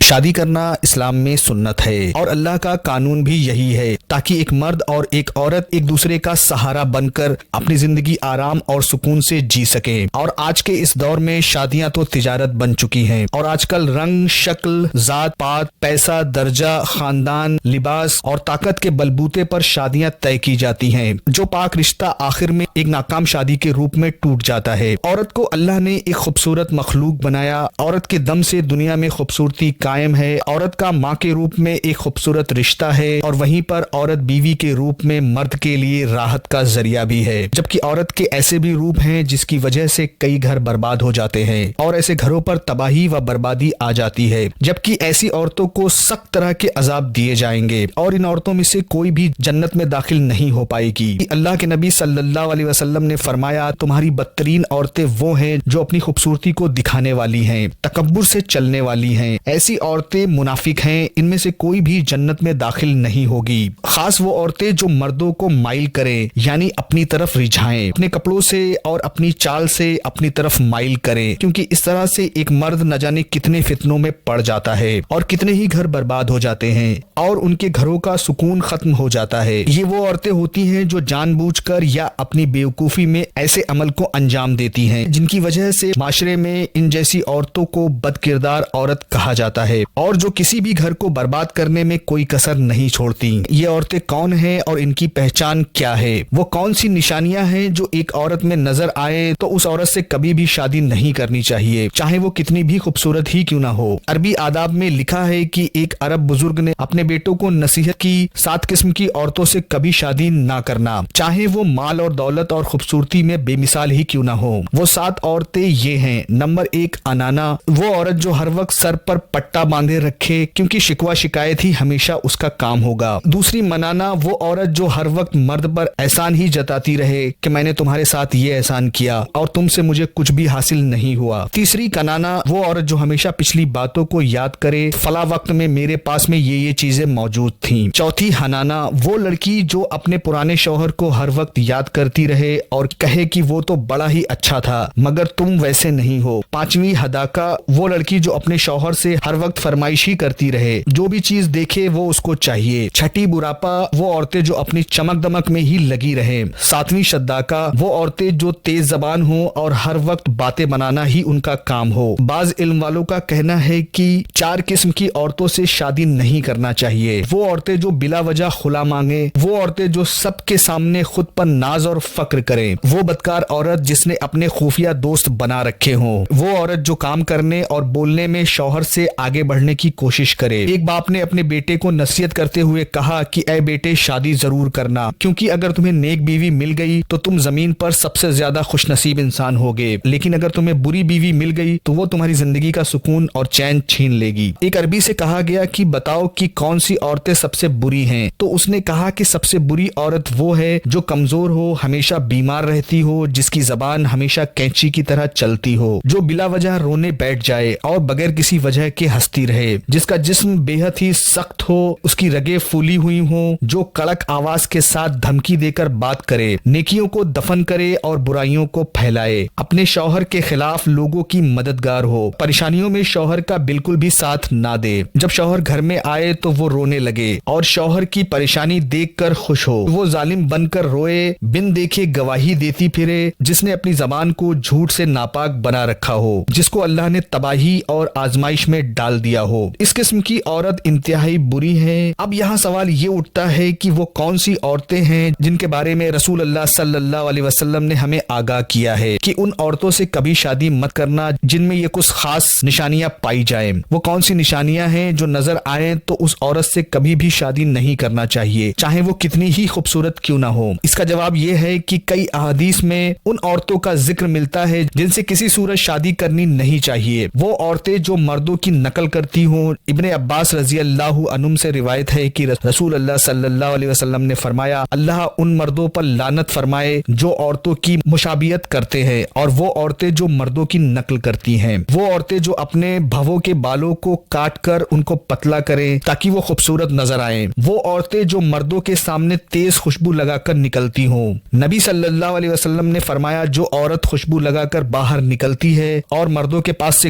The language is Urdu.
شادی کرنا اسلام میں سنت ہے اور اللہ کا قانون بھی یہی ہے تاکہ ایک مرد اور ایک عورت ایک دوسرے کا سہارا بن کر اپنی زندگی آرام اور سکون سے جی سکیں۔ اور آج کے اس دور میں شادیاں تو تجارت بن چکی ہیں اور آج کل رنگ، شکل، ذات پات، پیسہ، درجہ، خاندان، لباس اور طاقت کے بلبوتے پر شادیاں طے کی جاتی ہیں، جو پاک رشتہ آخر میں ایک ناکام شادی کے روپ میں ٹوٹ جاتا ہے۔ عورت کو اللہ نے ایک خوبصورت مخلوق بنایا، عورت کے دم سے دنیا میں خوبصورتی قائم ہے، عورت کا ماں کے روپ میں ایک خوبصورت رشتہ ہے اور وہیں پر عورت بیوی کے روپ میں مرد کے لیے راحت کا ذریعہ بھی ہے، جبکہ عورت کے ایسے بھی روپ ہیں جس کی وجہ سے کئی گھر برباد ہو جاتے ہیں اور ایسے گھروں پر تباہی و بربادی آ جاتی ہے، جبکہ ایسی عورتوں کو سخت طرح کے عذاب دیے جائیں گے اور ان عورتوں میں سے کوئی بھی جنت میں داخل نہیں ہو پائے گی۔ اللہ کے نبی صلی اللہ علیہ وسلم نے فرمایا، تمہاری بدترین عورتیں وہ ہیں جو اپنی خوبصورتی کو دکھانے والی ہیں، تکبر سے چلنے والی ہیں، ایسی عورتیں منافق ہیں، ان میں سے کوئی بھی جنت میں داخل نہیں ہوگی۔ خاص وہ عورتیں جو مردوں کو مائل کریں، یعنی اپنی طرف رجھائیں، اپنے کپڑوں سے اور اپنی چال سے اپنی طرف مائل کریں، کیونکہ اس طرح سے ایک مرد نہ جانے کتنے فتنوں میں پڑ جاتا ہے اور کتنے ہی گھر برباد ہو جاتے ہیں اور ان کے گھروں کا سکون ختم ہو جاتا ہے۔ یہ وہ عورتیں ہوتی ہیں جو جان بوجھ کر یا اپنی بیوقوفی میں ایسے عمل کو انجام دیتی ہیں جن کی وجہ سے معاشرے میں ان جیسی عورتوں کو بد کردار عورت کہا جاتا ہے اور جو کسی بھی گھر کو برباد کرنے میں کوئی کسر نہیں چھوڑتی۔ یہ عورتیں کون ہیں اور ان کی پہچان کیا ہے؟ وہ کون سی نشانیاں ہیں جو ایک عورت میں نظر آئے تو اس عورت سے کبھی بھی شادی نہیں کرنی چاہیے، چاہے وہ کتنی بھی خوبصورت ہی کیوں نہ ہو۔ عربی آداب میں لکھا ہے کہ ایک عرب بزرگ نے اپنے بیٹوں کو نصیحت کی 7 قسم کی عورتوں سے کبھی شادی نہ کرنا، چاہے وہ مال اور دولت اور خوبصورتی میں بے مثال ہی کیوں نہ ہو۔ وہ 7 عورتیں یہ ہیں: نمبر 1، انانا، وہ عورت جو ہر وقت سر پر پٹا باندھے رکھے کیونکہ شکوہ شکایت ہی ہمیشہ اس کا کام ہوگا۔ دوسری، منانا، وہ عورت جو ہر وقت مرد پر احسان ہی جتاتی رہے کہ میں نے تمہارے ساتھ یہ احسان کیا اور تم سے مجھے کچھ بھی حاصل نہیں ہوا۔ تیسری، کنانا، وہ عورت جو ہمیشہ پچھلی باتوں کو یاد کرے، فلاں وقت میں میرے پاس میں یہ چیزیں موجود تھیں۔ چوتھی، حنانا، وہ لڑکی جو اپنے پرانے شوہر کو ہر وقت یاد کرتی رہے اور کہے کہ وہ تو بڑا ہی اچھا تھا مگر تم ویسے نہیں ہو۔ پانچویں، ہداکا، وہ لڑکی جو اپنے شوہر سے ہر وقت فرمائش ہی کرتی رہے، جو بھی چیز دیکھے وہ اس کو چاہیے۔ چھٹی، براپا، وہ عورتیں جو اپنی چمک دمک میں ہی لگی رہیں۔ ساتویں، شداکا، وہ عورتیں جو تیز زبان ہوں اور ہر وقت باتیں بنانا ہی ان کا کام ہو۔ بعض علم والوں کا کہنا ہے کہ 4 قسم کی عورتوں سے شادی نہیں کرنا چاہیے: وہ عورتیں جو بلا وجہ خلا مانگیں، وہ عورتیں جو سب کے سامنے خود پر ناز اور فخر کریں، وہ بدکار عورت جس نے اپنے خفیہ دوست بنا رکھے ہوں، وہ عورت جو کام کرنے اور بولنے میں شوہر سے آگے بڑھنے کی کوشش کرے۔ ایک باپ نے اپنے بیٹے کو نصیحت کرتے ہوئے کہا کہ اے بیٹے، شادی ضرور کرنا، کیونکہ اگر تمہیں نیک بیوی مل گئی تو تم زمین پر سب سے زیادہ خوش نصیب انسان ہوگے، لیکن اگر تمہیں بری بیوی مل گئی تو وہ تمہاری زندگی کا سکون اور چین چھین لے گی۔ ایک عربی سے کہا گیا کہ بتاؤ کہ کون سی عورتیں سب سے بری ہیں، تو اس نے کہا کہ سب سے بری عورت وہ ہے جو کمزور ہو، ہمیشہ بیمار رہتی ہو، جس کی زبان ہمیشہ کینچی کی طرح چلتی ہو، جو بلا وجہ رونے بیٹھ جائے اور بغیر کسی وجہ کے ہنستی رہے، جس کا جسم بے حد ہی سخت ہو، اس کی رگیں پھولی ہوئی ہوں، جو کڑک آواز کے ساتھ دھمکی دے کر بات کرے، نیکیوں کو دفن کرے اور برائیوں کو پھیلائے، اپنے شوہر کے خلاف لوگوں کی مددگار ہو، پریشانیوں میں شوہر کا بالکل بھی ساتھ نہ دے، جب شوہر گھر میں آئے تو وہ رونے لگے اور شوہر کی پریشانی دیکھ کر خوش ہو، وہ ظالم بن کر روئے، بن دیکھے گواہی دیتی پھرے، جس نے اپنی زبان کو جھوٹ سے ناپاک بنا رکھا ہو، جس کو اللہ نے تباہی اور آزمائش میں ڈال دیا ہو۔ اس قسم کی عورت انتہائی بری ہے۔ اب یہاں سوال یہ اٹھتا ہے کہ وہ کون سی عورتیں ہیں جن کے بارے میں رسول اللہ صلی اللہ علیہ وسلم نے ہمیں آگاہ کیا ہے کہ ان عورتوں سے کبھی شادی مت کرنا جن میں یہ کچھ خاص نشانیاں پائی جائیں۔ وہ کون سی نشانیاں ہیں جو نظر آئیں تو اس عورت سے کبھی بھی شادی نہیں کرنا چاہیے، چاہے وہ کتنی ہی خوبصورت کیوں نہ ہو؟ اس کا جواب یہ ہے کہ کئی احادیث میں ان عورتوں کا ذکر ملتا ہے جن سے کسی صورت شادی کرنی نہیں چاہیے۔ وہ عورتیں جو مردوں کی نقل کرتی ہوں۔ ابن عباس رضی اللہ عنہم سے روایت ہے کہ رسول اللہ صلی اللہ علیہ وسلم نے فرمایا، اللہ ان مردوں پر لعنت فرمائے جو عورتوں کی مشابہت کرتے ہیں اور وہ عورتیں جو مردوں کی نقل کرتی ہیں، وہ عورتیں جو اپنے بھووں کے بالوں کو کاٹ کر ان کو پتلا کریں تاکہ وہ خوبصورت نظر آئیں، وہ عورتیں جو مردوں کے سامنے تیز خوشبو لگا کر نکلتی ہوں۔ نبی صلی اللہ علیہ وسلم نے فرمایا، جو عورت خوشبو لگا کر باہر نکلتی ہے اور مردوں کے پاس سے